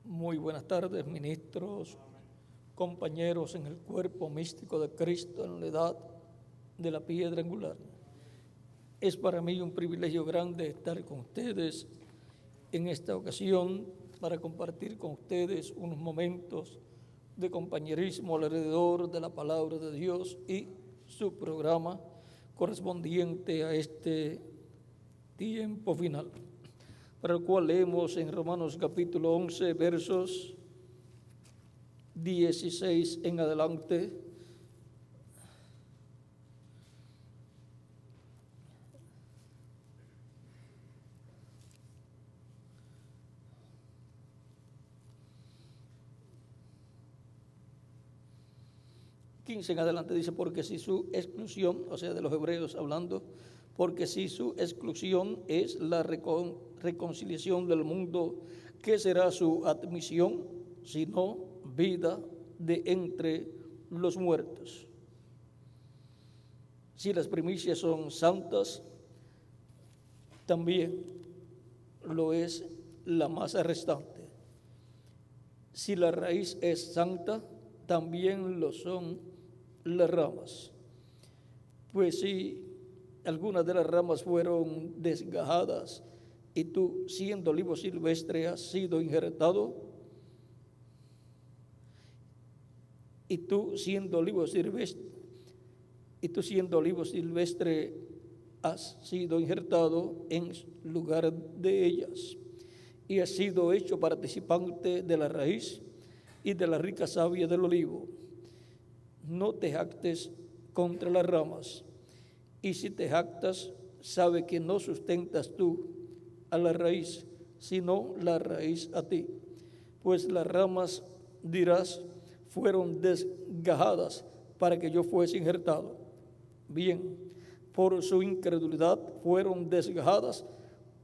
Muy buenas tardes, ministros, compañeros en el cuerpo místico de Cristo en la edad de la piedra angular. Es para mí un privilegio grande estar con ustedes en esta ocasión para compartir con ustedes unos momentos de compañerismo alrededor de la palabra de Dios y su programa correspondiente a este tiempo final, para el cual leemos en Romanos capítulo 11, versos 16 en adelante. En adelante dice, porque si su exclusión, o sea, de los hebreos hablando, porque si su exclusión es la reconciliación del mundo, ¿qué será su admisión, sino vida de entre los muertos? Si las primicias son santas, también lo es la masa restante. Si la raíz es santa, también lo son las ramas. Pues si algunas de las ramas fueron desgajadas y tú, siendo olivo silvestre, has sido injertado, y tú siendo olivo silvestre has sido injertado en lugar de ellas, y has sido hecho participante de la raíz y de la rica savia del olivo. No te jactes contra las ramas, y si te jactas, sabe que no sustentas tú a la raíz, sino la raíz a ti. Pues las ramas, dirás, fueron desgajadas para que yo fuese injertado. Bien, por su incredulidad fueron desgajadas,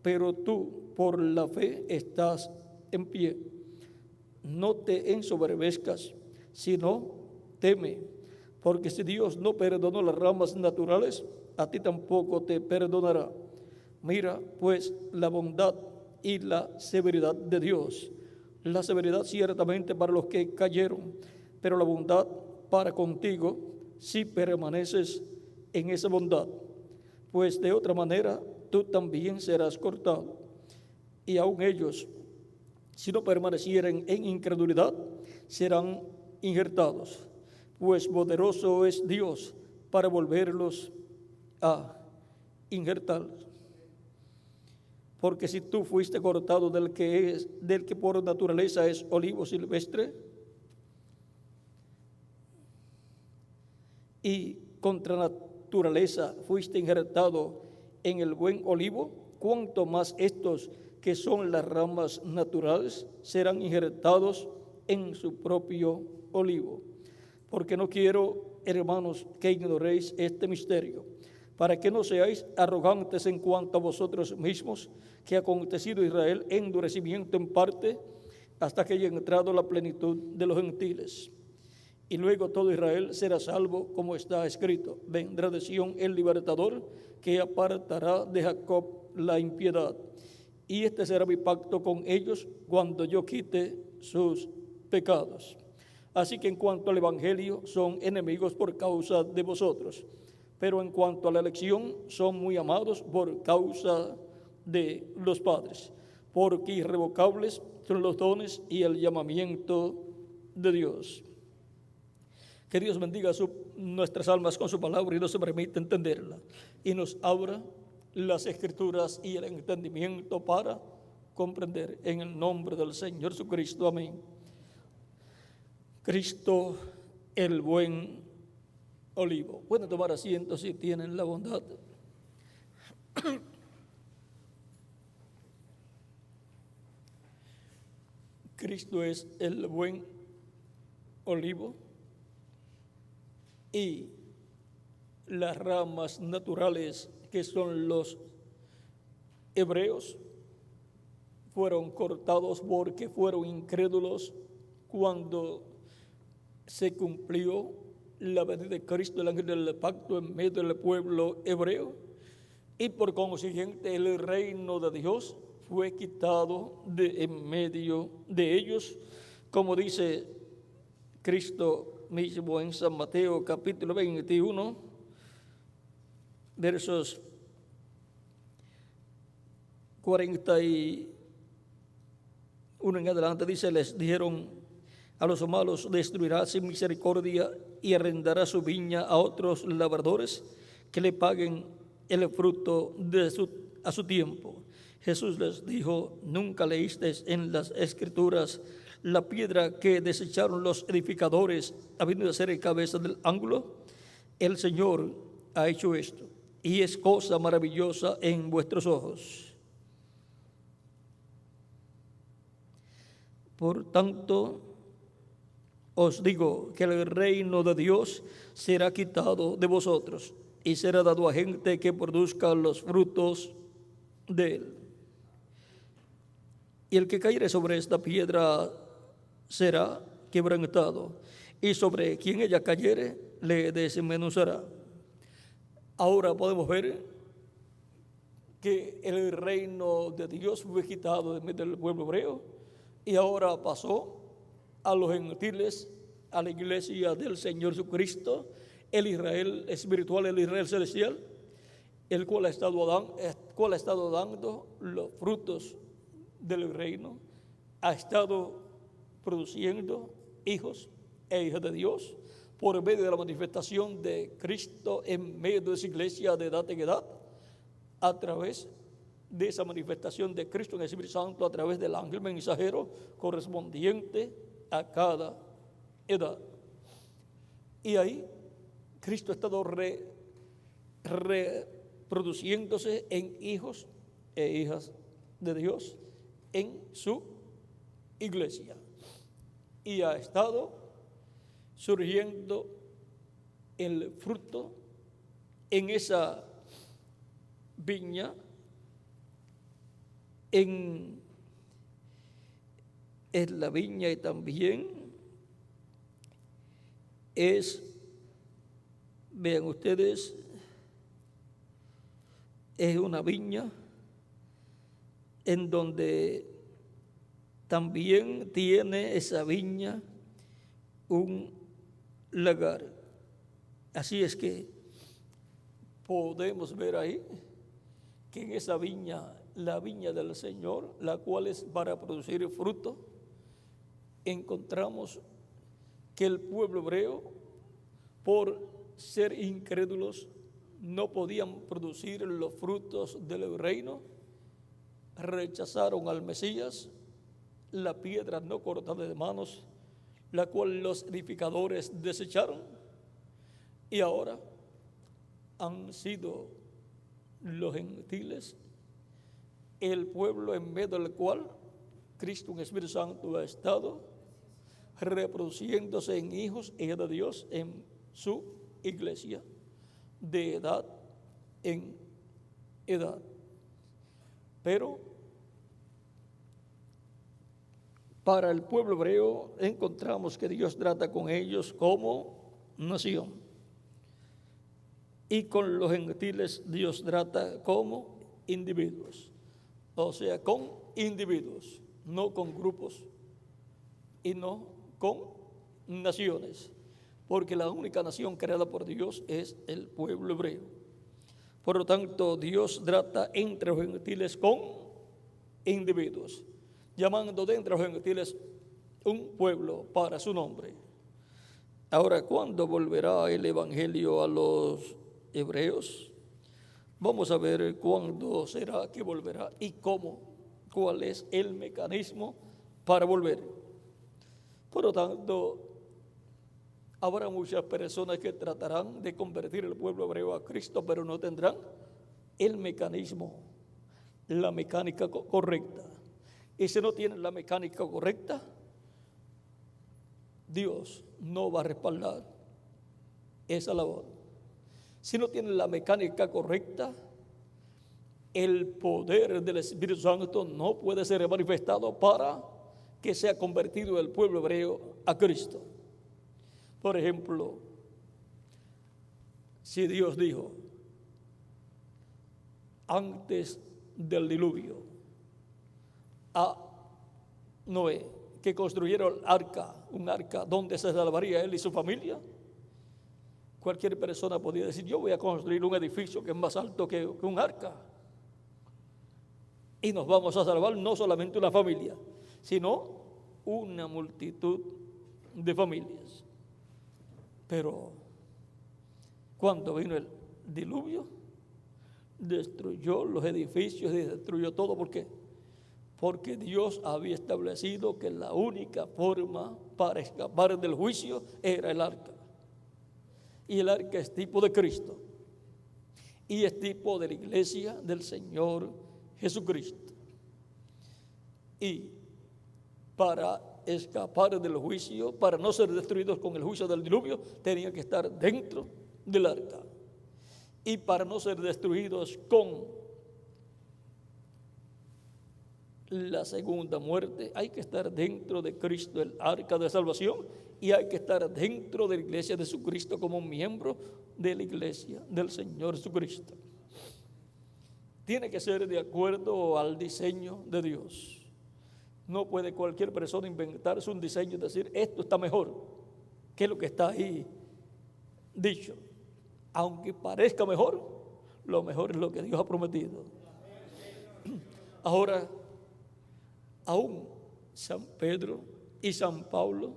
pero tú por la fe estás en pie. No te ensoberbezcas, sino teme, porque si Dios no perdonó las ramas naturales, a ti tampoco te perdonará. Mira, pues, la bondad y la severidad de Dios. La severidad ciertamente para los que cayeron, pero la bondad para contigo si permaneces en esa bondad. Pues de otra manera tú también serás cortado. Y aun ellos, si no permanecieren en incredulidad, serán injertados. Pues poderoso es Dios para volverlos a injertar. Porque si tú fuiste cortado del que por naturaleza es olivo silvestre, y contra naturaleza fuiste injertado en el buen olivo, cuánto más estos que son las ramas naturales serán injertados en su propio olivo. Porque no quiero, hermanos, que ignoréis este misterio, para que no seáis arrogantes en cuanto a vosotros mismos, que ha acontecido Israel endurecimiento en parte, hasta que haya entrado la plenitud de los gentiles. Y luego todo Israel será salvo, como está escrito: vendrá de Sión el libertador, que apartará de Jacob la impiedad. Y este será mi pacto con ellos cuando yo quite sus pecados. Así que en cuanto al evangelio, son enemigos por causa de vosotros, pero en cuanto a la elección, son muy amados por causa de los padres, porque irrevocables son los dones y el llamamiento de Dios. Que Dios bendiga nuestras almas con su palabra y nos permita entenderla, y nos abra las escrituras y el entendimiento para comprender, en el nombre del Señor Jesucristo. Amén. Cristo, el buen olivo. Pueden tomar asiento si tienen la bondad. Cristo es el buen olivo, y las ramas naturales, que son los hebreos, fueron cortados porque fueron incrédulos cuando se cumplió la venida de Cristo, el ángel del pacto, en medio del pueblo hebreo, y por consiguiente el reino de Dios fue quitado de en medio de ellos, como dice Cristo mismo en San Mateo capítulo 21, versos 41 en adelante. Dice: les dijeron a los malos, destruirá sin misericordia y arrendará su viña a otros labradores que le paguen el fruto a su tiempo. Jesús les dijo: ¿nunca leísteis en las Escrituras la piedra que desecharon los edificadores, habiendo de ser el cabeza del ángulo? El Señor ha hecho esto, y es cosa maravillosa en vuestros ojos. Por tanto, os digo que el reino de Dios será quitado de vosotros y será dado a gente que produzca los frutos de él. Y el que cayere sobre esta piedra será quebrantado, y sobre quien ella cayere le desmenuzará. Ahora podemos ver que el reino de Dios fue quitado de medio del pueblo hebreo y ahora pasó a los gentiles, a la iglesia del Señor Jesucristo, el Israel espiritual, el Israel celestial, el cual ha estado dando los frutos del reino, ha estado produciendo hijos e hijas de Dios por medio de la manifestación de Cristo en medio de esa iglesia de edad en edad, a través de esa manifestación de Cristo en el Espíritu Santo, a través del ángel mensajero correspondiente a cada edad. Y ahí Cristo ha estado reproduciéndose en hijos e hijas de Dios en su iglesia, y ha estado surgiendo el fruto en esa viña, en la viña, y también vean ustedes, es una viña en donde también tiene esa viña un lagar. Así es que podemos ver ahí que en esa viña, la viña del Señor, la cual es para producir fruto, encontramos que el pueblo hebreo, por ser incrédulos, no podían producir los frutos del reino, rechazaron al Mesías, la piedra no cortada de manos, la cual los edificadores desecharon, y ahora han sido los gentiles el pueblo en medio del cual Cristo en el Espíritu Santo ha estado reproduciéndose en hijos y hijas de Dios en su iglesia de edad en edad. Pero para el pueblo hebreo encontramos que Dios trata con ellos como nación, y con los gentiles Dios trata como individuos, o sea, con individuos, no con grupos y no con naciones, porque la única nación creada por Dios es el pueblo hebreo. Por lo tanto, Dios trata entre los gentiles con individuos, llamando de entre los gentiles un pueblo para su nombre. Ahora, ¿cuándo volverá el evangelio a los hebreos? Vamos a ver cuándo será que volverá y cómo, cuál es el mecanismo para volver. Por lo tanto, habrá muchas personas que tratarán de convertir el pueblo hebreo a Cristo, pero no tendrán el mecanismo, la mecánica correcta. Y si no tienen la mecánica correcta, Dios no va a respaldar esa labor. Si no tienen la mecánica correcta, el poder del Espíritu Santo no puede ser manifestado para que sea convertido el pueblo hebreo a Cristo. Por ejemplo, si Dios dijo antes del diluvio a Noé que construyera el arca, un arca donde se salvaría él y su familia, cualquier persona podía decir: yo voy a construir un edificio que es más alto que un arca, y nos vamos a salvar no solamente una familia, sino una multitud de familias. Pero cuando vino el diluvio, destruyó los edificios y destruyó todo. ¿Por qué? Porque Dios había establecido que la única forma para escapar del juicio era el arca. Y el arca es tipo de Cristo, y es tipo de la iglesia del Señor Jesucristo. Y para escapar del juicio, para no ser destruidos con el juicio del diluvio, tenían que estar dentro del arca. Y para no ser destruidos con la segunda muerte, hay que estar dentro de Cristo, el arca de salvación, y hay que estar dentro de la iglesia de Jesucristo como miembro de la iglesia del Señor Jesucristo. Tiene que ser de acuerdo al diseño de Dios. No puede cualquier persona inventarse un diseño y decir: esto está mejor que lo que está ahí dicho. Aunque parezca mejor, lo mejor es lo que Dios ha prometido. Ahora, aún San Pedro y San Pablo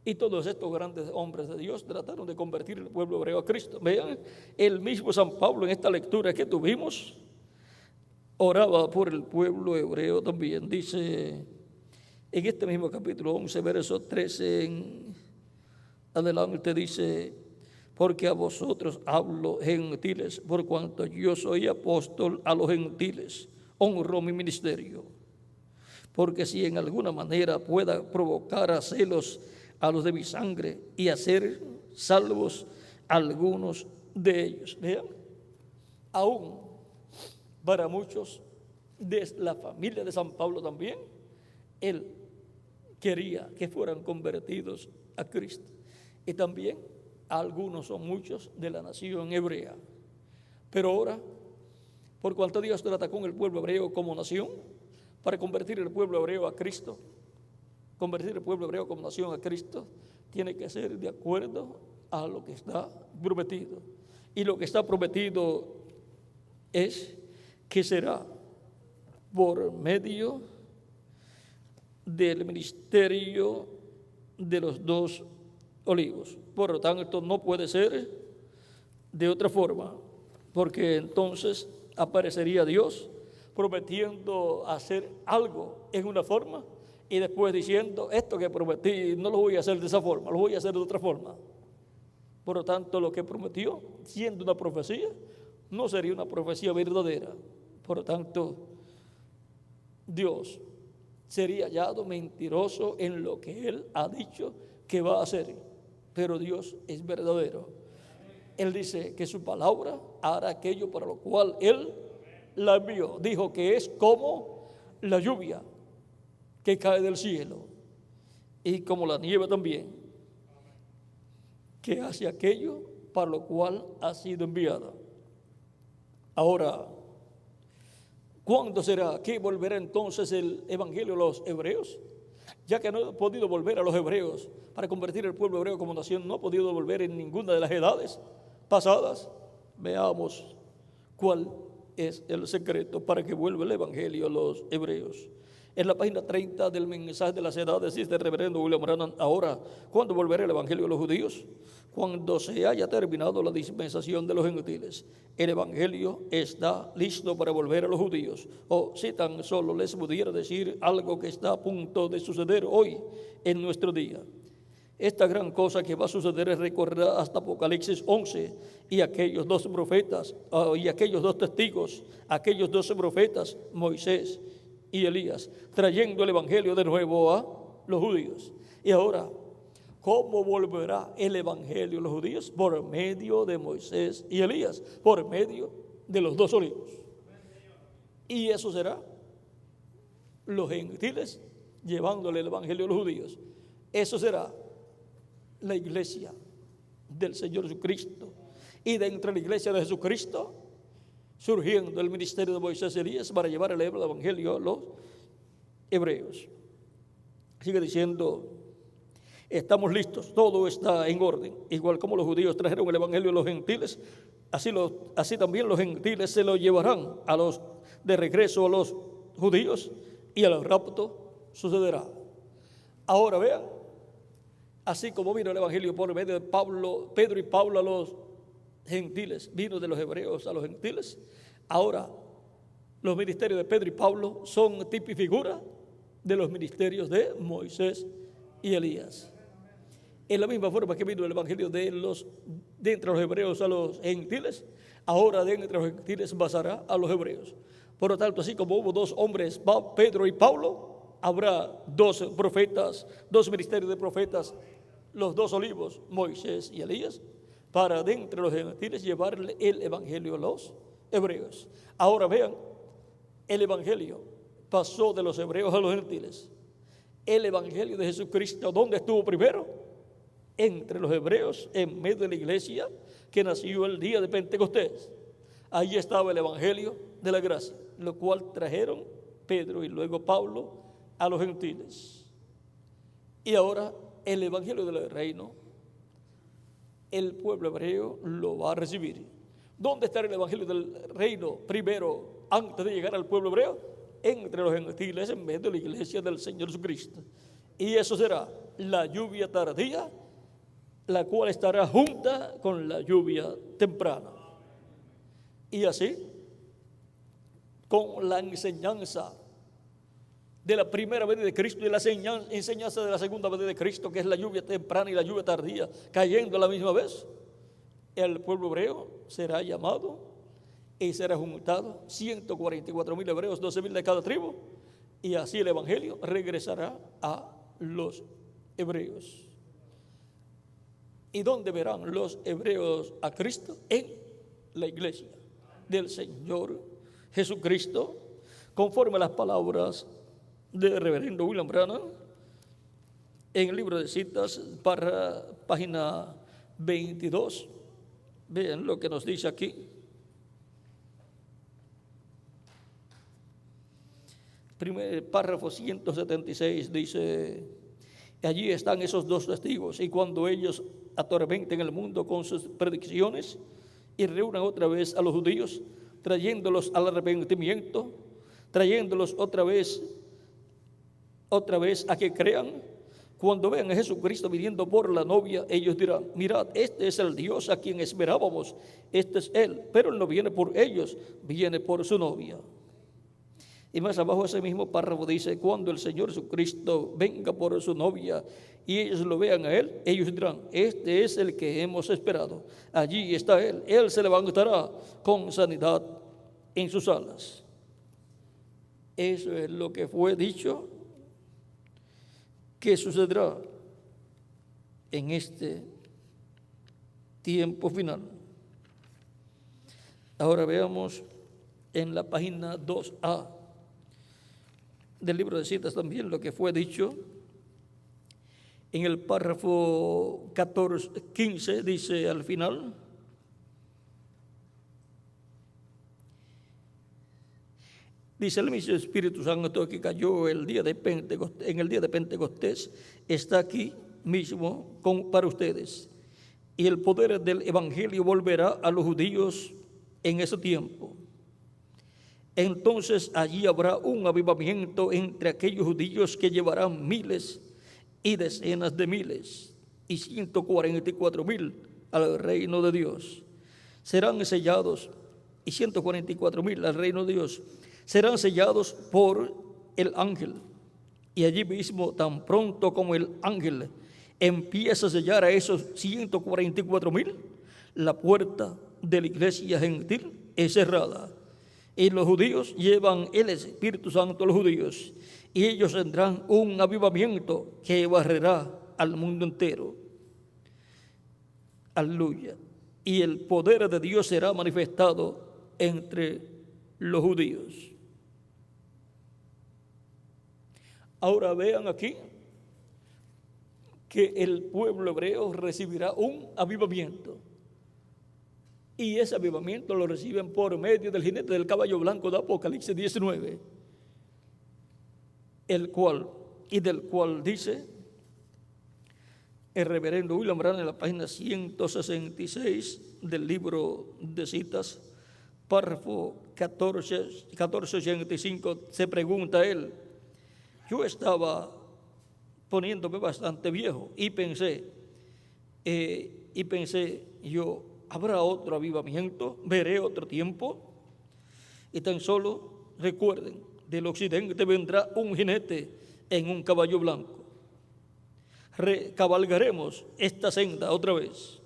y todos estos grandes hombres de Dios trataron de convertir el pueblo hebreo a Cristo. Vean, el mismo San Pablo en esta lectura que tuvimos oraba por el pueblo hebreo también. Dice en este mismo capítulo 11, verso 13 en adelante, dice: porque a vosotros hablo, gentiles, por cuanto yo soy apóstol a los gentiles, honro mi ministerio. Porque si en alguna manera pueda provocar a celos a los de mi sangre y hacer salvos algunos de ellos. Vean, aún para muchos de la familia de San Pablo también, él quería que fueran convertidos a Cristo. Y también algunos o muchos de la nación hebrea. Pero ahora, por cuanto Dios trata con el pueblo hebreo como nación, para convertir el pueblo hebreo a Cristo, convertir el pueblo hebreo como nación a Cristo, tiene que ser de acuerdo a lo que está prometido. Y lo que está prometido es que será por medio del ministerio de los dos olivos. Por lo tanto, no puede ser de otra forma, porque entonces aparecería Dios prometiendo hacer algo en una forma y después diciendo: esto que prometí no lo voy a hacer de esa forma, lo voy a hacer de otra forma. Por lo tanto, lo que prometió, siendo una profecía, no sería una profecía verdadera. Por lo tanto, Dios sería hallado mentiroso en lo que Él ha dicho que va a hacer. Pero Dios es verdadero. Él dice que su palabra hará aquello para lo cual Él la envió. Dijo que es como la lluvia que cae del cielo y como la nieve también, que hace aquello para lo cual ha sido enviada. Ahora, ¿cuándo será que volverá entonces el evangelio a los hebreos? Ya que no ha podido volver a los hebreos para convertir el pueblo hebreo como nación, no ha podido volver en ninguna de las edades pasadas. Veamos cuál es el secreto para que vuelva el evangelio a los hebreos. En la página 30 del mensaje de las edades dice el reverendo William Branham: ahora, ¿cuándo volverá el evangelio a los judíos? Cuando se haya terminado la dispensación de los gentiles. El evangelio está listo para volver a los judíos. O si tan solo les pudiera decir algo que está a punto de suceder hoy en nuestro día. Esta gran cosa que va a suceder es recorrer hasta Apocalipsis 11 y aquellos dos profetas y aquellos dos testigos, aquellos 12 profetas, Moisés y Elías, trayendo el evangelio de nuevo a los judíos. Y ahora, ¿cómo volverá el evangelio a los judíos? Por medio de Moisés y Elías, por medio de los dos olivos. Y eso será los gentiles llevándole el evangelio a los judíos. Eso será la iglesia del Señor Jesucristo. Y dentro de la iglesia de Jesucristo, surgiendo el ministerio de Moisés y Elías para llevar el evangelio a los hebreos. Sigue diciendo, estamos listos, todo está en orden. Igual como los judíos trajeron el evangelio a los gentiles, así también los gentiles se lo llevarán de regreso a los judíos, y al rapto sucederá. Ahora vean, así como vino el evangelio por medio de Pedro y Pablo a los gentiles, vino de los hebreos a los gentiles, ahora los ministerios de Pedro y Pablo son tipo y figura de los ministerios de Moisés y Elías. En la misma forma que vino el evangelio de entre los hebreos a los gentiles, ahora de entre los gentiles pasará a los hebreos. Por lo tanto, así como hubo dos hombres, Pedro y Pablo, habrá dos profetas, dos ministerios de profetas, los dos olivos, Moisés y Elías, para de entre los gentiles llevarle el evangelio a los hebreos. Ahora vean, el evangelio pasó de los hebreos a los gentiles. El evangelio de Jesucristo, ¿dónde estuvo primero? Entre los hebreos, en medio de la iglesia que nació el día de Pentecostés. Allí estaba el evangelio de la gracia, lo cual trajeron Pedro y luego Pablo a los gentiles. Y ahora el evangelio del reino, el pueblo hebreo lo va a recibir. ¿Dónde está el evangelio del reino primero, antes de llegar al pueblo hebreo? Entre los gentiles, en medio de la iglesia del Señor Jesucristo. Y eso será la lluvia tardía, la cual estará junta con la lluvia temprana. Y así, con la enseñanza de la primera venida de Cristo y la enseñanza de la segunda venida de Cristo, que es la lluvia temprana y la lluvia tardía, cayendo a la misma vez, el pueblo hebreo será llamado y será juntado, 144,000 hebreos, 12,000 de cada tribu, y así el evangelio regresará a los hebreos. ¿Y dónde verán los hebreos a Cristo? En la iglesia del Señor Jesucristo, conforme a las palabras del reverendo William Branham en el libro de citas, para página 22. Vean lo que nos dice aquí. Primer párrafo 176 dice: allí están esos dos testigos, y cuando ellos atormenten el mundo con sus predicciones y reúnan otra vez a los judíos, trayéndolos al arrepentimiento, trayéndolos otra vez a que crean, cuando vean a Jesucristo viniendo por la novia, ellos dirán: mirad, este es el Dios a quien esperábamos, este es Él, pero Él no viene por ellos, viene por su novia. Y más abajo ese mismo párrafo dice: cuando el Señor Jesucristo venga por su novia y ellos lo vean a Él, ellos dirán: este es el que hemos esperado, allí está Él, Él se levantará con sanidad en sus alas. Eso es lo que fue dicho que sucederá en este tiempo final. Ahora veamos en la página 2A del libro de citas también lo que fue dicho en el párrafo 15, dice al final: dice el mismo Espíritu Santo que cayó en el día de Pentecostés, está aquí mismo para ustedes, y el poder del evangelio volverá a los judíos en ese tiempo. Entonces allí habrá un avivamiento entre aquellos judíos que llevarán miles y decenas de miles y 144,000 al reino de Dios. Serán sellados, y 144,000 al reino de Dios serán sellados por el ángel. Y allí mismo, tan pronto como el ángel empieza a sellar a esos 144,000, la puerta de la iglesia gentil es cerrada. Y los judíos llevan el Espíritu Santo a los judíos, y ellos tendrán un avivamiento que barrerá al mundo entero. Aleluya. Y el poder de Dios será manifestado entre los judíos. Ahora vean aquí que el pueblo hebreo recibirá un avivamiento. Y ese avivamiento lo reciben por medio del jinete del caballo blanco de Apocalipsis 19. del cual dice el reverendo William Branham en la página 166 del libro de citas, párrafo 1485, se pregunta él: yo estaba poniéndome bastante viejo y pensé, yo, ¿habrá otro avivamiento? ¿Veré otro tiempo? Y tan solo recuerden, del occidente vendrá un jinete en un caballo blanco. Recabalgaremos esta senda otra vez.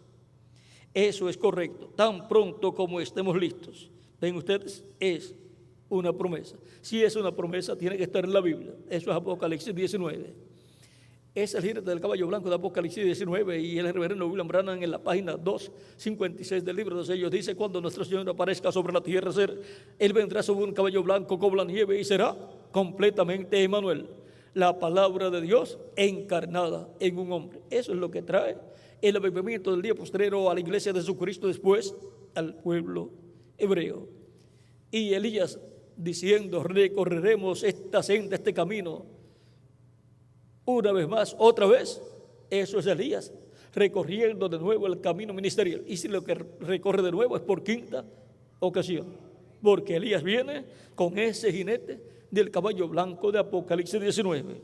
Eso es correcto, tan pronto como estemos listos. Ven ustedes, es una promesa. Si es una promesa, tiene que estar en la Biblia. Eso es Apocalipsis 19. Es el jinete del caballo blanco de Apocalipsis 19, y el reverendo William Branham en la página 256 del libro de sellos dice: cuando nuestro Señor aparezca sobre la tierra, Él vendrá sobre un caballo blanco como la nieve y será completamente Emmanuel, la palabra de Dios encarnada en un hombre. Eso es lo que trae el avivamiento del día postrero a la iglesia de Jesucristo, después al pueblo hebreo. Y Elías diciendo: recorreremos esta senda, este camino, una vez más, otra vez. Eso es Elías recorriendo de nuevo el camino ministerial. Y si lo que recorre de nuevo es por quinta ocasión, porque Elías viene con ese jinete del caballo blanco de Apocalipsis 19.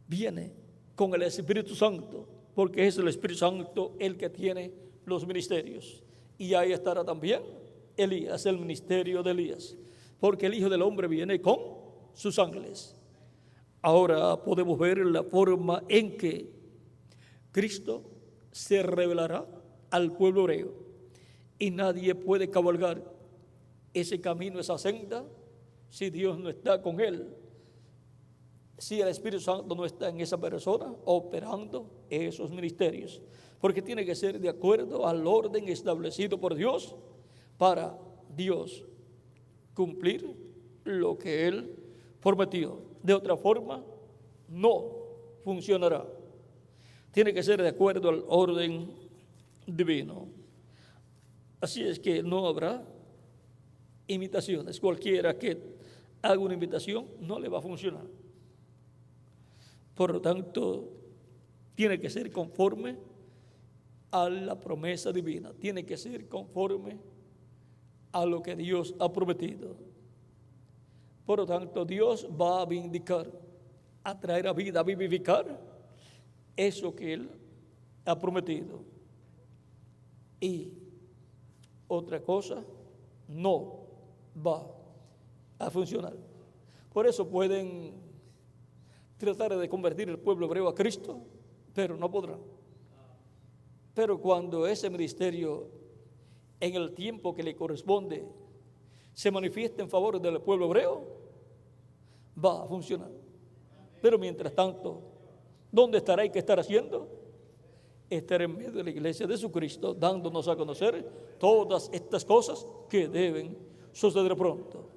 Viene con el Espíritu Santo, porque es el Espíritu Santo el que tiene los ministerios. Y ahí estará también Elías, el ministerio de Elías, porque el Hijo del Hombre viene con sus ángeles. Ahora podemos ver la forma en que Cristo se revelará al pueblo hebreo, y nadie puede cabalgar ese camino, esa senda, si Dios no está con él, si el Espíritu Santo no está en esa persona operando esos ministerios, porque tiene que ser de acuerdo al orden establecido por Dios para Dios cumplir lo que Él prometió. De otra forma, no funcionará. Tiene que ser de acuerdo al orden divino. Así es que no habrá imitaciones. Cualquiera que haga una imitación no le va a funcionar. Por lo tanto, tiene que ser conforme a la promesa divina. Tiene que ser conforme a lo que Dios ha prometido. Por lo tanto, Dios va a vindicar, a traer a vida, a vivificar eso que Él ha prometido. Y otra cosa no va a funcionar. Por eso pueden tratar de convertir el pueblo hebreo a Cristo, pero no podrán. Pero cuando ese ministerio, en el tiempo que le corresponde, se manifiesta en favor del pueblo hebreo, va a funcionar. Pero mientras tanto, ¿dónde estará y qué estará haciendo? Estar en medio de la iglesia de Jesucristo, dándonos a conocer todas estas cosas que deben suceder pronto.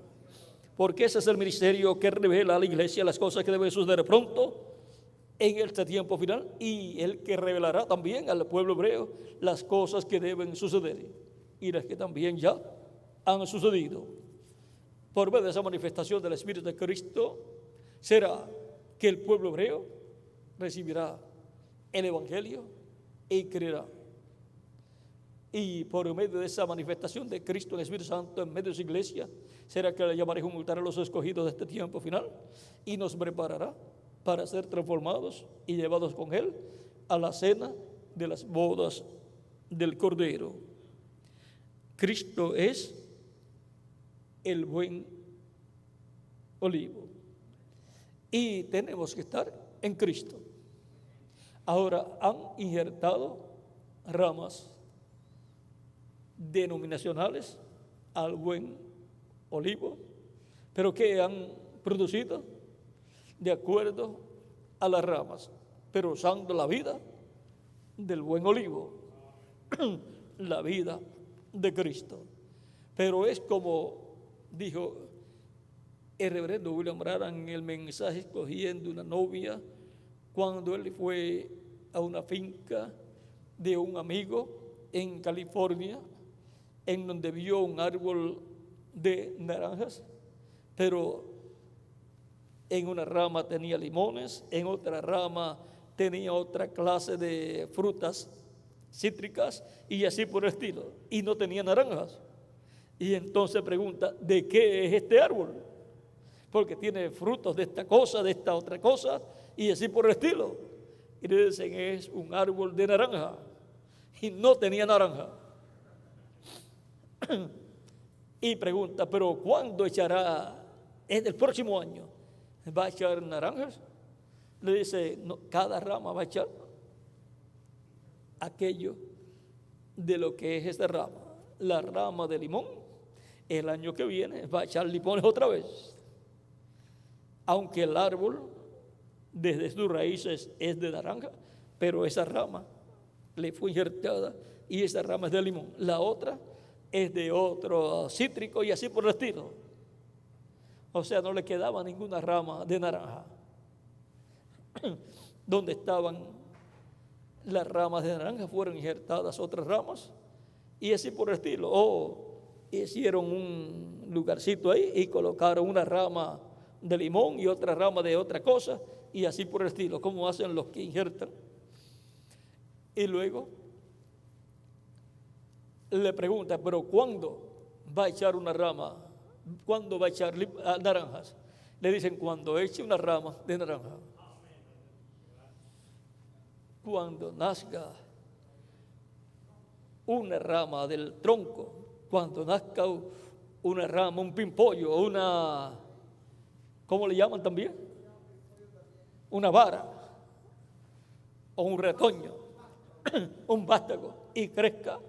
Porque ese es el ministerio que revela a la iglesia las cosas que deben suceder pronto en este tiempo final, y el que revelará también al pueblo hebreo las cosas que deben suceder y las que también ya han sucedido. Por medio de esa manifestación del Espíritu de Cristo, será que el pueblo hebreo recibirá el Evangelio y creerá. Y por medio de esa manifestación de Cristo en el Espíritu Santo en medio de su iglesia, será que le llamará y juntará a los escogidos de este tiempo final, y nos preparará para ser transformados y llevados con Él a la cena de las bodas del Cordero. Cristo es el buen olivo, y tenemos que estar en Cristo. Ahora han injertado ramas denominacionales al buen olivo, pero que han producido de acuerdo a las ramas, pero usando la vida del buen olivo, la vida de Cristo. Pero es como dijo el reverendo William Branham en el mensaje escogiendo una novia, cuando él fue a una finca de un amigo en California, en donde vio un árbol de naranjas, pero En una rama tenía limones, en otra rama tenía otra clase de frutas cítricas y así por el estilo. Y no tenía naranjas. Y entonces pregunta, ¿de qué es este árbol? Porque tiene frutos de esta cosa, de esta otra cosa, y así por el estilo. Y le dicen, es un árbol de naranja. Y no tenía naranja. Y pregunta, ¿pero cuándo echará? Es del próximo año. ¿Va a echar naranjas? Le dice, no, cada rama va a echar aquello de lo que es esta rama. La rama de limón, el año que viene va a echar limones otra vez. Aunque el árbol, desde sus raíces, es de naranja, pero esa rama le fue injertada y esa rama es de limón. La otra es de otro cítrico y así por el estilo. O sea, no le quedaba ninguna rama de naranja. Donde estaban las ramas de naranja fueron injertadas otras ramas y así por el estilo. O hicieron un lugarcito ahí y colocaron una rama de limón y otra rama de otra cosa y así por el estilo, como hacen los que injertan. Y luego le pregunta, ¿pero cuándo va a echar una rama? ¿Cuándo va a echar naranjas? Le dicen, cuando eche una rama de naranja. Cuando nazca una rama del tronco, cuando nazca una rama, un pimpollo, una, ¿cómo le llaman también? Una vara o un retoño, un vástago, y crezca,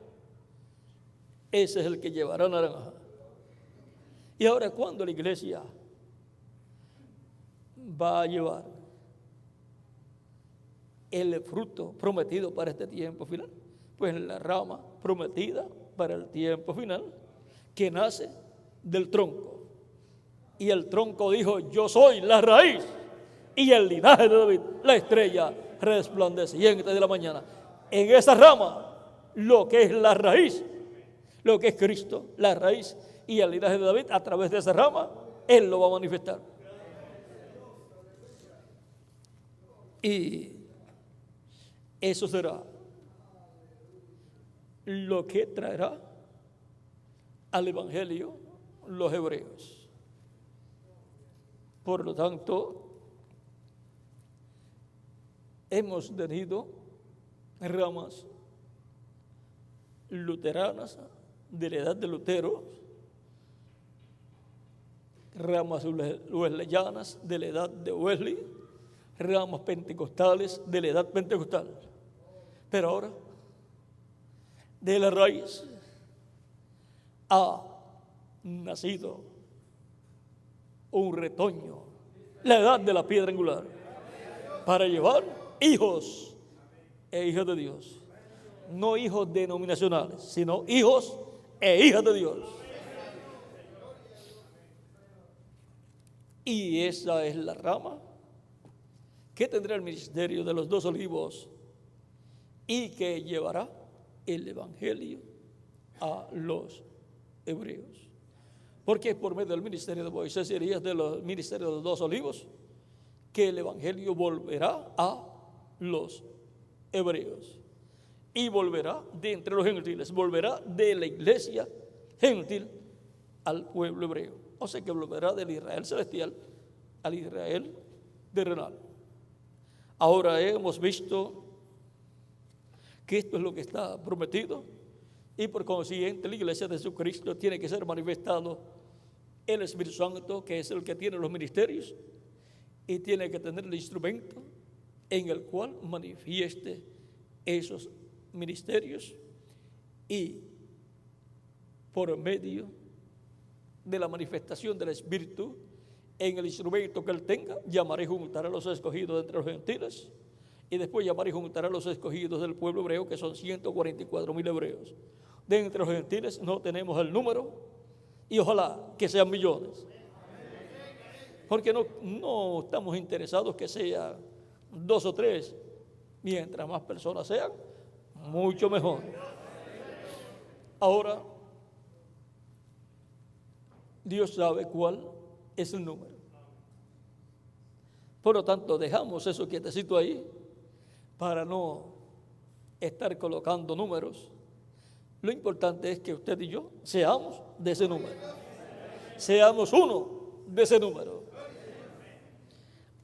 ese es el que llevará naranja. Y ahora, ¿cuándo la iglesia va a llevar el fruto prometido para este tiempo final? Pues la rama prometida para el tiempo final, que nace del tronco. Y el tronco dijo, yo soy la raíz y el linaje de David, la estrella resplandeciente de la mañana. En esa rama, lo que es la raíz, lo que es Cristo, la raíz y el linaje de David, a través de esa rama, Él lo va a manifestar. Y eso será lo que traerá al evangelio los hebreos. Por lo tanto, hemos tenido ramas luteranas de la edad de Lutero, ramas wesleyanas de la edad de Wesley, ramas pentecostales de la edad pentecostal. Pero ahora, de la raíz ha nacido un retoño, la edad de la piedra angular, para llevar hijos e hijas de Dios. No hijos denominacionales, sino hijos e hijas de Dios. Y esa es la rama que tendrá el ministerio de los 2 olivos y que llevará el evangelio a los hebreos. Porque es por medio del ministerio de Moisés y Elías, de los ministerios de los 2 olivos, que el evangelio volverá a los hebreos. Y volverá de entre los gentiles, volverá de la iglesia gentil al pueblo hebreo. O sea que volverá del Israel celestial al Israel terrenal. Ahora hemos visto que esto es lo que está prometido y por consiguiente la iglesia de Jesucristo tiene que ser manifestado el Espíritu Santo, que es el que tiene los ministerios y tiene que tener el instrumento en el cual manifieste esos ministerios, y por medio de la manifestación del Espíritu en el instrumento que él tenga, llamará y juntará a los escogidos de entre los gentiles, y después llamará y juntará a los escogidos del pueblo hebreo, que son 144,000 hebreos. De entre los gentiles no tenemos el número, y ojalá que sean millones, porque no estamos interesados que sean 2 o 3, mientras más personas sean, mucho mejor. Ahora, Dios sabe cuál es el número. Por lo tanto, dejamos eso quietecito ahí para no estar colocando números. Lo importante es que usted y yo seamos de ese número. Seamos uno de ese número.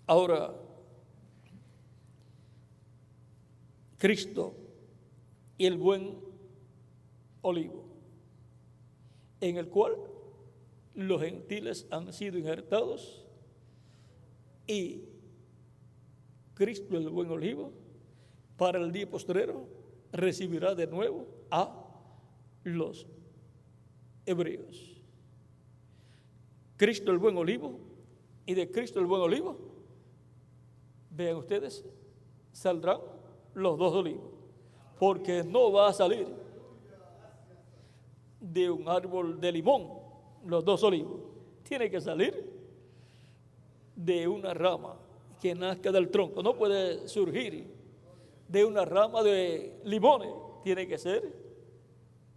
Ahora, Cristo y el buen olivo, en el cual los gentiles han sido injertados, y Cristo el buen olivo para el día postrero recibirá de nuevo a los hebreos. Cristo el buen olivo, y de Cristo el buen olivo, vean ustedes, saldrán los dos olivos, porque no va a salir de un árbol de limón los dos olivos, tiene que salir de una rama que nazca del tronco. No puede surgir de una rama de limones, tiene que ser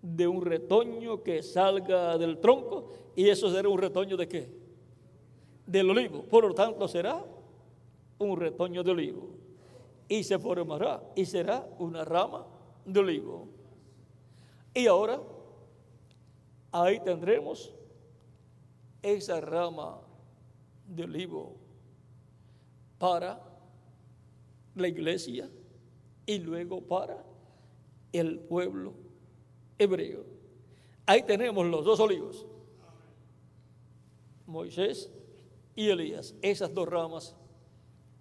de un retoño que salga del tronco, y eso será un retoño ¿de qué? Del olivo. Por lo tanto, será un retoño de olivo, y se formará y será una rama de olivo. Y ahora ahí tendremos esa rama de olivo para la iglesia y luego para el pueblo hebreo. Ahí tenemos los dos olivos, Moisés y Elías, esas dos ramas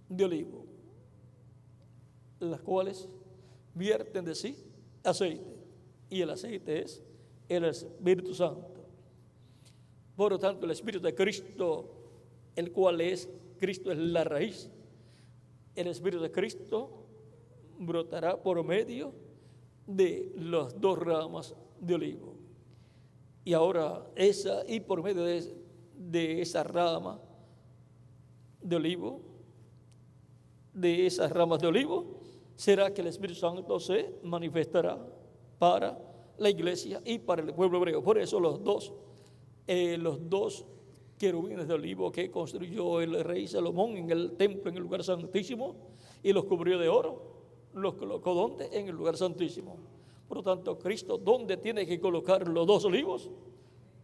de olivo, las cuales vierten de sí aceite, y el aceite es el Espíritu Santo. Por lo tanto, el Espíritu de Cristo, el cual es Cristo, es la raíz. El Espíritu de Cristo brotará por medio de las dos ramas de olivo. Y ahora por medio de esa rama de olivo, de esas ramas de olivo, será que el Espíritu Santo se manifestará para la iglesia y para el pueblo hebreo. Por eso los dos querubines de olivo que construyó el rey Salomón en el templo, en el lugar santísimo, y los cubrió de oro, los colocó ¿dónde? En el lugar santísimo. Por lo tanto, Cristo, ¿dónde tiene que colocar los dos olivos?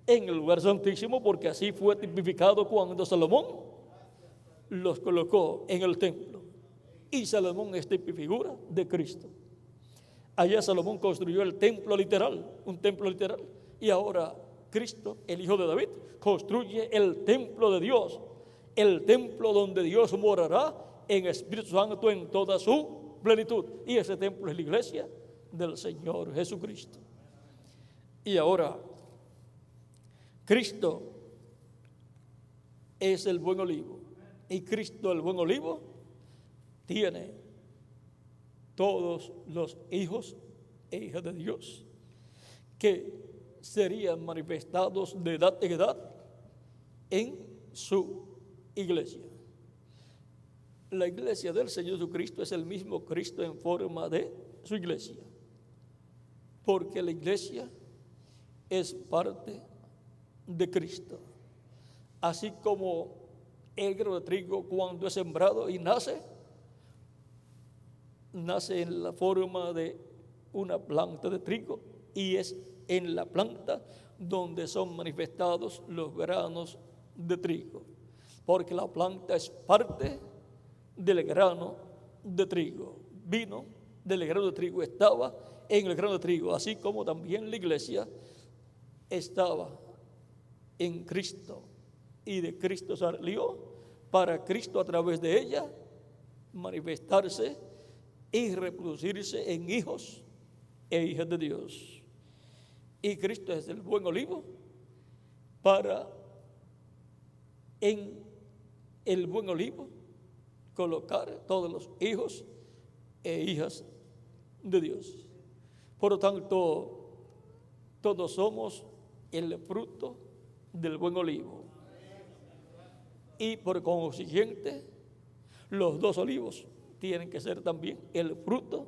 En el lugar santísimo, porque así fue tipificado cuando Salomón los colocó en el templo. Y Salomón es figura de Cristo. Allá Salomón construyó el templo literal, un templo literal, y ahora Cristo, el Hijo de David, construye el templo de Dios, el templo donde Dios morará en Espíritu Santo en toda su plenitud. Y ese templo es la iglesia del Señor Jesucristo. Y ahora, Cristo es el buen olivo, y Cristo el buen olivo tiene todos los hijos e hijas de Dios que serían manifestados de edad en edad en su iglesia. La iglesia del Señor Jesucristo es el mismo Cristo en forma de su iglesia, porque la iglesia es parte de Cristo. Así como el grano de trigo, cuando es sembrado y nace en la forma de una planta de trigo, y es en la planta donde son manifestados los granos de trigo, porque la planta es parte del grano de trigo. Vino del grano de trigo, estaba en el grano de trigo, así como también la iglesia estaba en Cristo, y de Cristo salió para Cristo a través de ella manifestarse y reproducirse en hijos e hijas de Dios. Y Cristo es el buen olivo para en el buen olivo colocar todos los hijos e hijas de Dios. Por lo tanto, todos somos el fruto del buen olivo. Y por consiguiente, los dos olivos tienen que ser también el fruto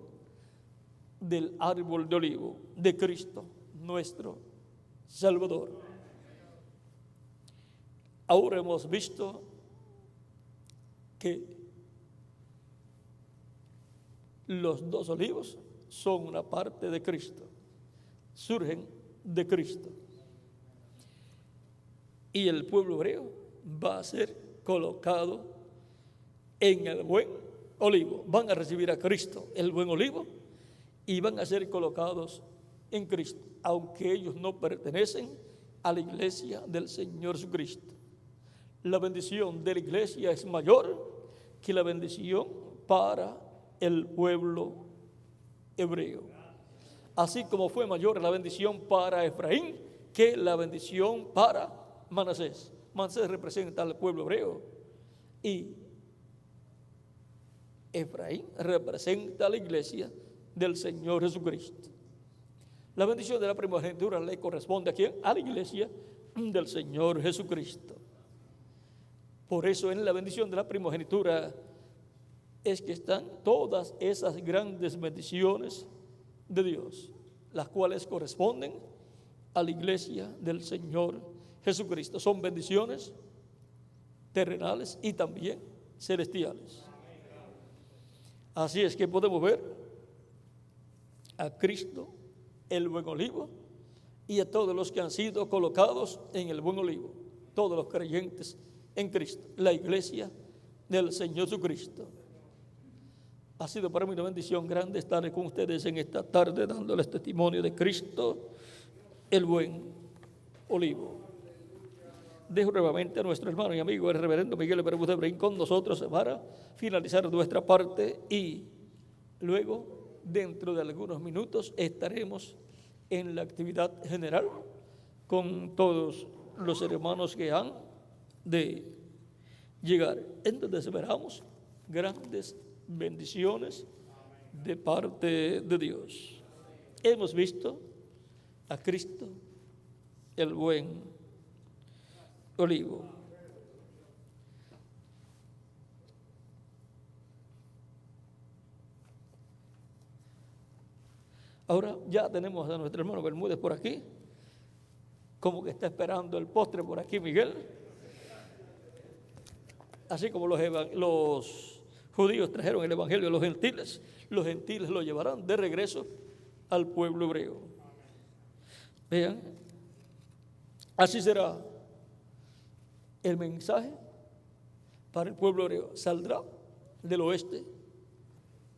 del árbol de olivo de Cristo, nuestro Salvador. Ahora hemos visto que Los dos olivos son una parte de Cristo, surgen de Cristo. Y el pueblo hebreo va a ser colocado en el buen olivo. Van a recibir a Cristo, el buen olivo, y van a ser colocados en Cristo, aunque ellos no pertenecen a la iglesia del Señor Jesucristo. La bendición de la iglesia es mayor que la bendición para el pueblo hebreo. Así como fue mayor la bendición para Efraín que la bendición para Manasés. Manasés representa al pueblo hebreo y Efraín representa a la iglesia del Señor Jesucristo. La bendición de la primogenitura le corresponde ¿a quién? A la iglesia del Señor Jesucristo. Por eso en la bendición de la primogenitura es que están todas esas grandes bendiciones de Dios, las cuales corresponden a la iglesia del Señor Jesucristo. Son bendiciones terrenales y también celestiales. Así es que podemos ver a Cristo, el buen olivo, y a todos los que han sido colocados en el buen olivo, todos los creyentes en Cristo, la iglesia del Señor Jesucristo. Ha sido para mí una bendición grande estar con ustedes en esta tarde dándoles testimonio de Cristo, el buen olivo. Dejo nuevamente a nuestro hermano y amigo el reverendo Miguel Bermúdez Brahim con nosotros para finalizar nuestra parte, y luego dentro de algunos minutos estaremos en la actividad general con todos los hermanos que han de llegar. Entonces esperamos grandes bendiciones de parte de Dios. Hemos visto a Cristo, el buen olivo. Ahora ya tenemos a nuestro hermano Bermúdez por aquí, como que está esperando el postre por aquí Miguel. Así como los judíos trajeron el evangelio a los gentiles lo llevarán de regreso al pueblo hebreo. Vean, así será el mensaje para el pueblo hebreo. Saldrá del oeste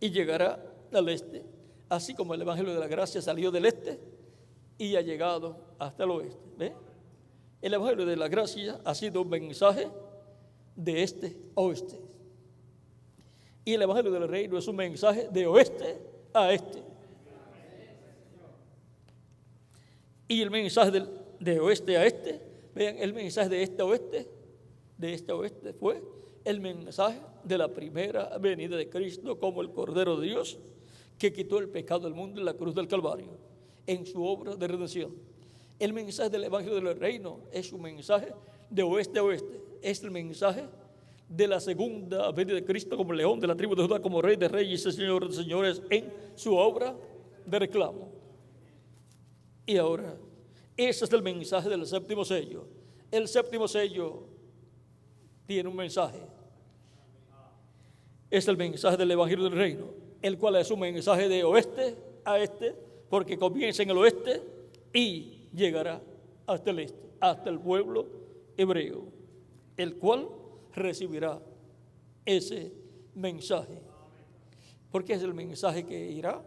y llegará al este, así como el evangelio de la gracia salió del este y ha llegado hasta el oeste. ¿Ve? El evangelio de la gracia ha sido un mensaje de este a oeste, y el evangelio del reino es un mensaje de oeste a este. Y el mensaje de oeste a este, vean, el mensaje de este a oeste fue el mensaje de la primera venida de Cristo como el Cordero de Dios que quitó el pecado del mundo en la cruz del Calvario, en su obra de redención. El mensaje del evangelio del reino es un mensaje de oeste a oeste, es el mensaje de la segunda venida de Cristo como león de la tribu de Judá, como rey de reyes y señor de señores, en su obra de reclamo. Y ahora, ese es el mensaje del séptimo sello. El séptimo sello tiene un mensaje. Es el mensaje del evangelio del reino, el cual es un mensaje de oeste a este, porque comienza en el oeste y llegará hasta el este, hasta el pueblo hebreo, el cual recibirá ese mensaje, porque es el mensaje que irá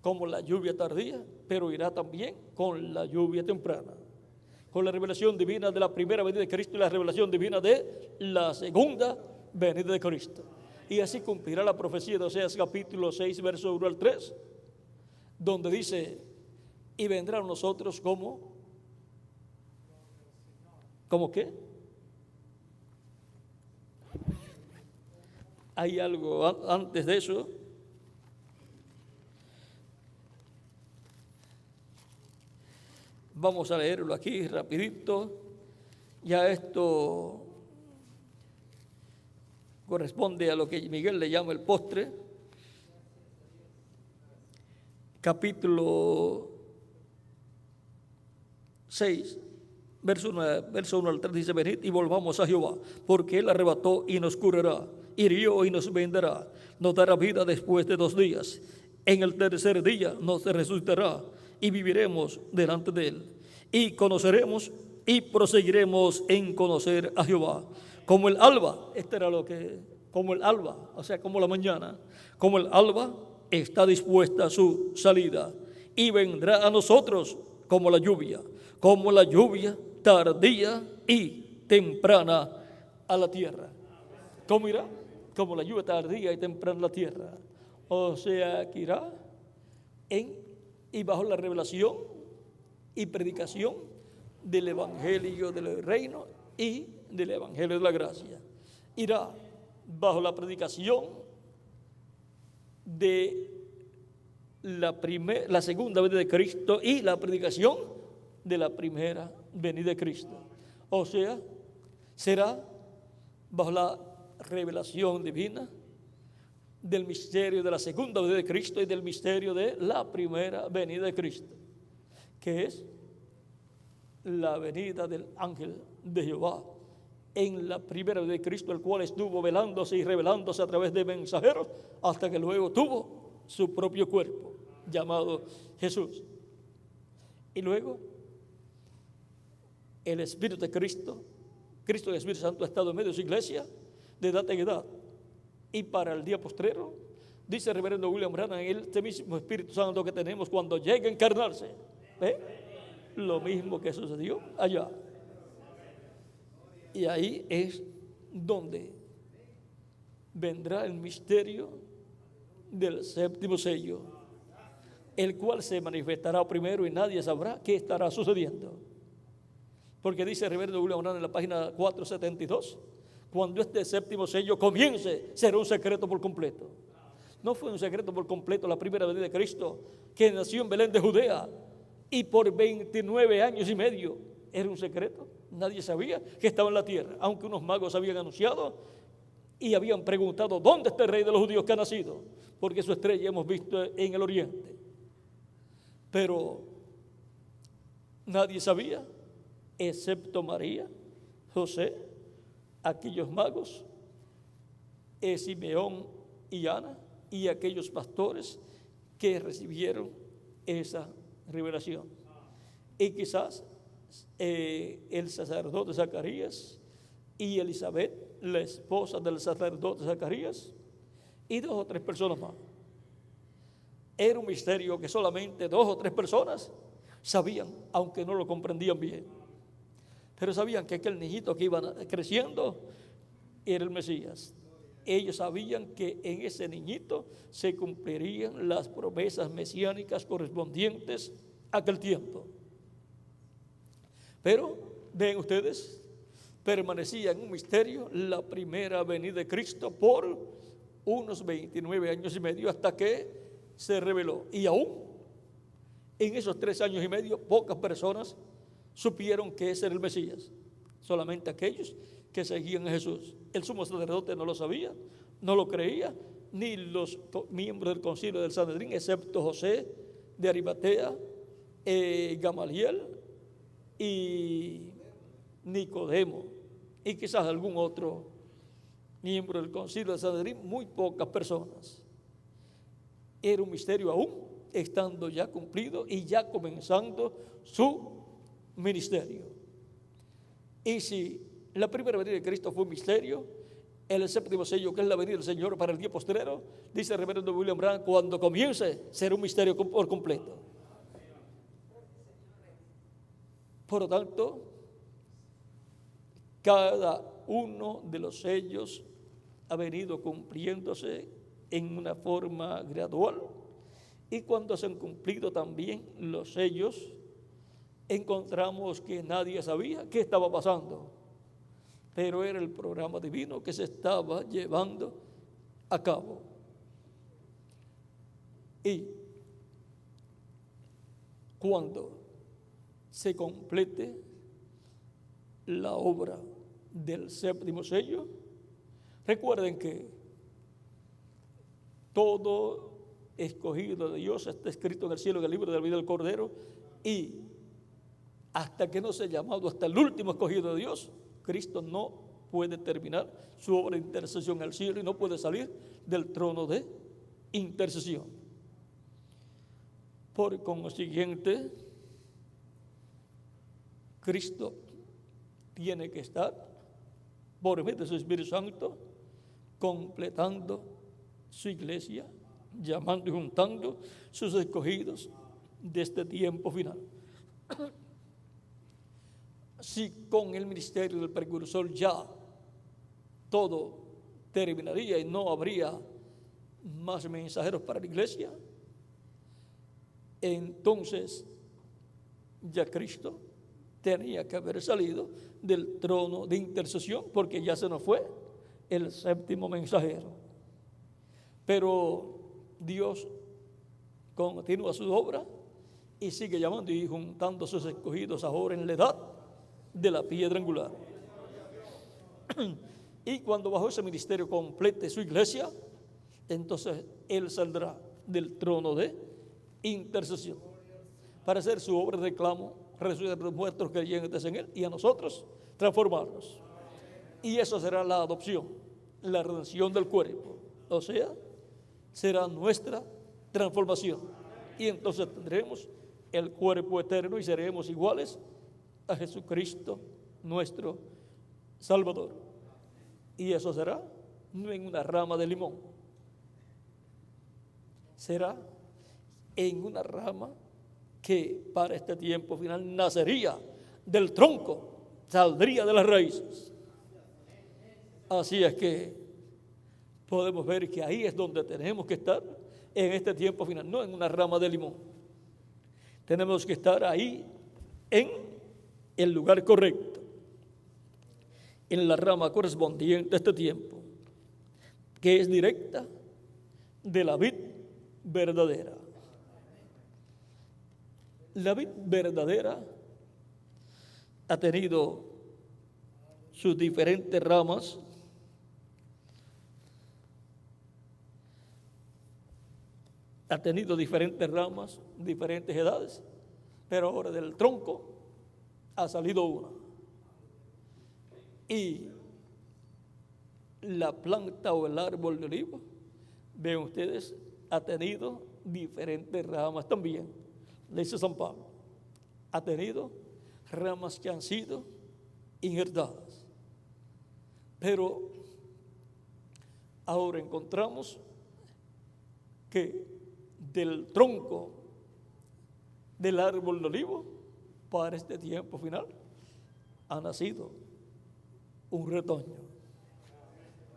como la lluvia tardía, pero irá también con la lluvia temprana, con la revelación divina de la primera venida de Cristo y la revelación divina de la segunda venida de Cristo. Y así cumplirá la profecía de Oseas capítulo 6, verso 1 al 3, donde dice: y vendrán nosotros como qué. Hay algo antes de eso. Vamos a leerlo aquí rapidito. Ya esto corresponde a lo que Miguel le llama el postre. Capítulo 6, verso 1 al 3 dice: venid y volvamos a Jehová, porque él arrebató y nos curará, hirió y nos vendará. nos dará vida después de 2 días. En el tercer día nos resucitará y viviremos delante de Él. Y conoceremos y proseguiremos en conocer a Jehová. Como el alba, como el alba, o sea, como la mañana, como el alba está dispuesta su salida y vendrá a nosotros como la lluvia tardía y temprana a la tierra. ¿Cómo irá? Como la lluvia tardía y temprana a la tierra. O sea, que irá y bajo la revelación y predicación del Evangelio del Reino y del Evangelio de la Gracia. Irá bajo la predicación de la segunda venida de Cristo y la predicación de la primera venida de Cristo. O sea, será bajo la revelación divina del misterio de la segunda venida de Cristo y del misterio de la primera venida de Cristo, que es la venida del ángel de Jehová en la primera venida de Cristo, el cual estuvo velándose y revelándose a través de mensajeros hasta que luego tuvo su propio cuerpo llamado Jesús. Y luego el Espíritu de Cristo y el Espíritu Santo ha estado en medio de su iglesia de edad en edad. Y para el día postrero, dice el reverendo William Branham, este mismo Espíritu Santo que tenemos cuando llegue a encarnarse, lo mismo que sucedió allá. Y ahí es donde vendrá el misterio del séptimo sello, el cual se manifestará primero y nadie sabrá qué estará sucediendo. Porque dice el reverendo William Branham en la página 472, cuando este séptimo sello comience, será un secreto por completo. No fue un secreto por completo la primera venida de Cristo, que nació en Belén de Judea, y por 29 años y medio era un secreto. Nadie sabía que estaba en la tierra, aunque unos magos habían anunciado y habían preguntado: ¿dónde está el rey de los judíos que ha nacido? Porque su estrella hemos visto en el oriente. Pero nadie sabía, excepto María, José, aquellos magos, Simeón y Ana, y aquellos pastores que recibieron esa revelación. Y quizás el sacerdote Zacarías y Elizabeth, la esposa del sacerdote Zacarías, y 2 o 3 personas más. Era un misterio que solamente 2 o 3 personas sabían, aunque no lo comprendían bien. Pero sabían que aquel niñito que iba creciendo era el Mesías. Ellos sabían que en ese niñito se cumplirían las promesas mesiánicas correspondientes a aquel tiempo. Pero, ven ustedes, permanecía en un misterio la primera venida de Cristo por unos 29 años y medio hasta que se reveló. Y aún en esos 3 años y medio, pocas personas supieron que ese era el Mesías. Solamente aquellos que seguían a Jesús. El sumo sacerdote no lo sabía, no lo creía, ni los miembros del concilio del Sanedrín, excepto José de Arimatea, Gamaliel y Nicodemo, y quizás algún otro miembro del concilio del Sanedrín, muy pocas personas. Era un misterio aún, estando ya cumplido y ya comenzando su ministerio. Y si la primera venida de Cristo fue un misterio, el séptimo sello, que es la venida del Señor para el día postrero, dice el reverendo William Branham, cuando comience será un misterio por completo. Por lo tanto, cada uno de los sellos ha venido cumpliéndose en una forma gradual, y cuando se han cumplido también los sellos, encontramos que nadie sabía qué estaba pasando, pero era el programa divino que se estaba llevando a cabo. Y cuando se complete la obra del séptimo sello, recuerden que todo escogido de Dios está escrito en el cielo, en el libro de la vida del Cordero, y hasta que no sea llamado hasta el último escogido de Dios, Cristo no puede terminar su obra de intercesión al cielo y no puede salir del trono de intercesión. Por consiguiente, Cristo tiene que estar, por medio de su Espíritu Santo, completando su iglesia, llamando y juntando sus escogidos de este tiempo final. Si con el ministerio del precursor ya todo terminaría y no habría más mensajeros para la iglesia, entonces ya Cristo tenía que haber salido del trono de intercesión, porque ya se nos fue el séptimo mensajero. Pero Dios continúa su obra y sigue llamando y juntando a sus escogidos ahora en la edad de la piedra angular. Y cuando bajo ese ministerio complete su iglesia, entonces Él saldrá del trono de intercesión para hacer su obra de reclamo, resucitar a los muertos creyentes en Él y a nosotros transformarnos. Y eso será la adopción, la redención del cuerpo. O sea, será nuestra transformación. Y entonces tendremos el cuerpo eterno y seremos iguales a Jesucristo, nuestro Salvador. Y eso será no en una rama de limón, será en una rama que para este tiempo final nacería del tronco, saldría de las raíces. Así es que podemos ver que ahí es donde tenemos que estar en este tiempo final, no en una rama de limón. Tenemos que estar ahí en el lugar correcto, en la rama correspondiente a este tiempo, que es directa de la vid verdadera. La vid verdadera ha tenido sus diferentes ramas, diferentes edades, pero ahora del tronco ha salido una. Y la planta o el árbol de olivo, ven ustedes, ha tenido diferentes ramas también. Le dice San Pablo, ha tenido ramas que han sido injertadas. Pero ahora encontramos que del tronco del árbol de olivo para este tiempo final ha nacido un retoño.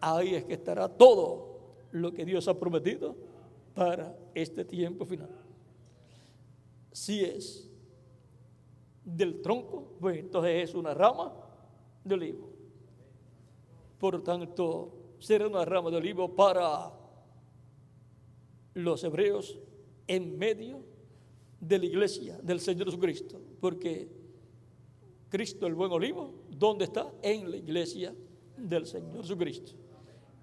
Ahí es que estará todo lo que Dios ha prometido para este tiempo final. Si es del tronco, pues entonces es una rama de olivo. Por tanto, será una rama de olivo para los hebreos en medio de la iglesia del Señor Jesucristo, porque Cristo, el buen olivo, ¿dónde está? En la iglesia del Señor Jesucristo.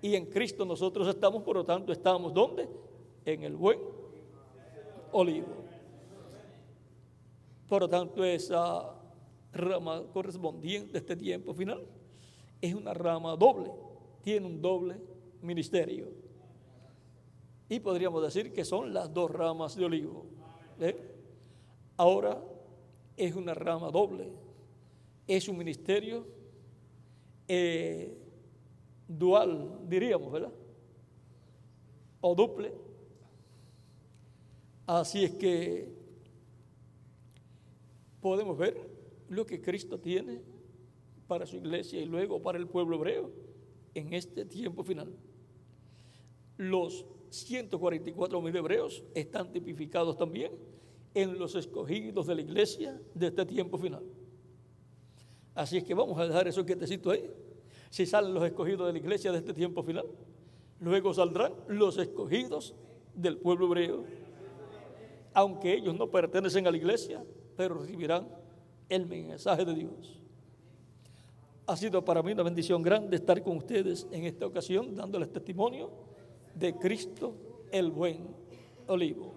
Y en Cristo nosotros estamos, por lo tanto, ¿estamos dónde? En el buen olivo. Por lo tanto, esa rama correspondiente a este tiempo final es una rama doble, tiene un doble ministerio. Y podríamos decir que son las dos ramas de olivo. Ahora es una rama doble, es un ministerio dual, diríamos, ¿verdad? O duple. Así es que podemos ver lo que Cristo tiene para su iglesia y luego para el pueblo hebreo en este tiempo final. Los 144,000 hebreos están tipificados también en los escogidos de la iglesia de este tiempo final. Así es que vamos a dejar eso quietecito ahí. Si salen los escogidos de la iglesia de este tiempo final, luego saldrán los escogidos del pueblo hebreo, aunque ellos no pertenecen a la iglesia, pero recibirán el mensaje de Dios. Ha sido para mí una bendición grande estar con ustedes en esta ocasión, dándoles testimonio de Cristo, el buen olivo.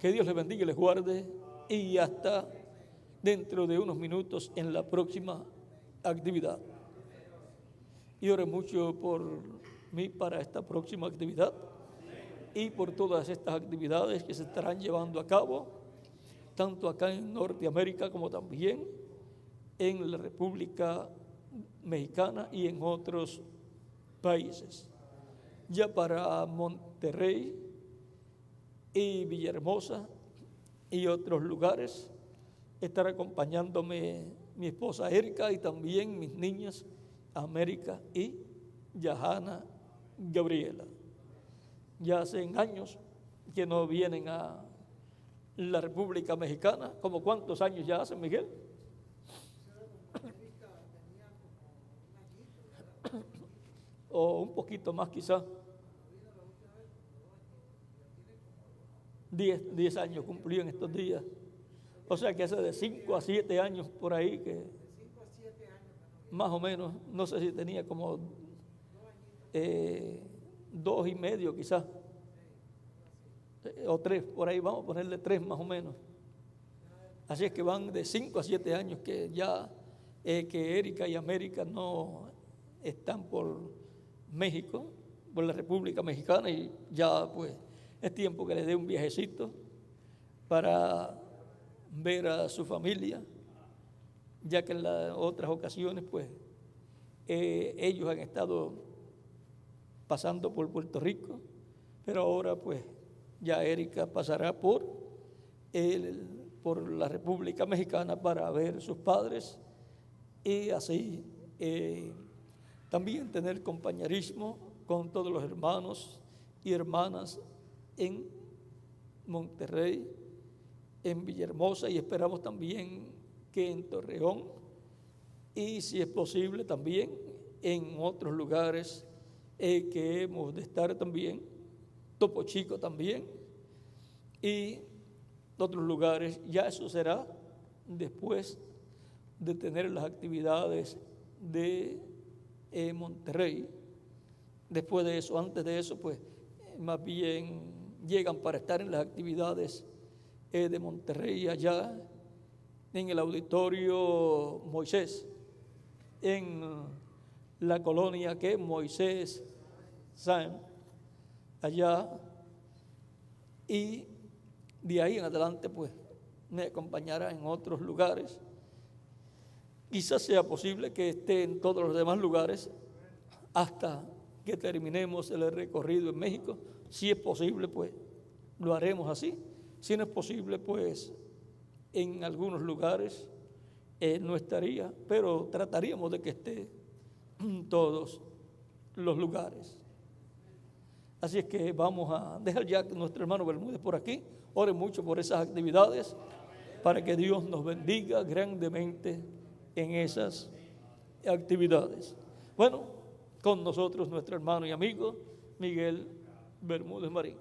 Que Dios les bendiga y les guarde, y hasta dentro de unos minutos en la próxima actividad. y ore mucho por mí para esta próxima actividad y por todas estas actividades que se estarán llevando a cabo, tanto acá en Norteamérica como también en la República Mexicana y en otros países. Ya para Monterrey y Villahermosa y otros lugares estará acompañándome mi esposa Erika y también mis niñas América y Yahana Gabriela. Ya hace años que no vienen a la República Mexicana. ¿Cómo cuántos años ya hace, Miguel? O un poquito más quizás. 10 años cumplió en estos días. O sea que hace de 5 a 7 años por ahí que más o menos, no sé si tenía como 2 y medio quizás, o 3, por ahí vamos a ponerle 3 más o menos. Así es que van de 5 a 7 años que ya que Erika y América no están por México, por la República Mexicana, y ya pues es tiempo que les dé un viajecito para ver a su familia, ya que en las otras ocasiones pues ellos han estado pasando por Puerto Rico, pero ahora pues ya Erika pasará por la República Mexicana para ver a sus padres y así también tener compañerismo con todos los hermanos y hermanas en Monterrey, en Villahermosa, y esperamos también que en Torreón y si es posible también en otros lugares que hemos de estar también, Topo Chico también y otros lugares. Ya eso será después de tener las actividades de Monterrey. Después de eso, antes de eso, pues más bien llegan para estar en las actividades de Monterrey allá en el auditorio Moisés, en la colonia que Moisés San, allá, y de ahí en adelante pues me acompañará en otros lugares. Quizás sea posible que esté en todos los demás lugares hasta que terminemos el recorrido en México. Si es posible, pues lo haremos así. Si no es posible, pues en algunos lugares no estaría, pero trataríamos de que esté en todos los lugares. Así es que vamos a dejar ya que nuestro hermano Bermúdez por aquí ore mucho por esas actividades para que Dios nos bendiga grandemente en esas actividades. Bueno, con nosotros nuestro hermano y amigo Miguel Bermúdez Marín.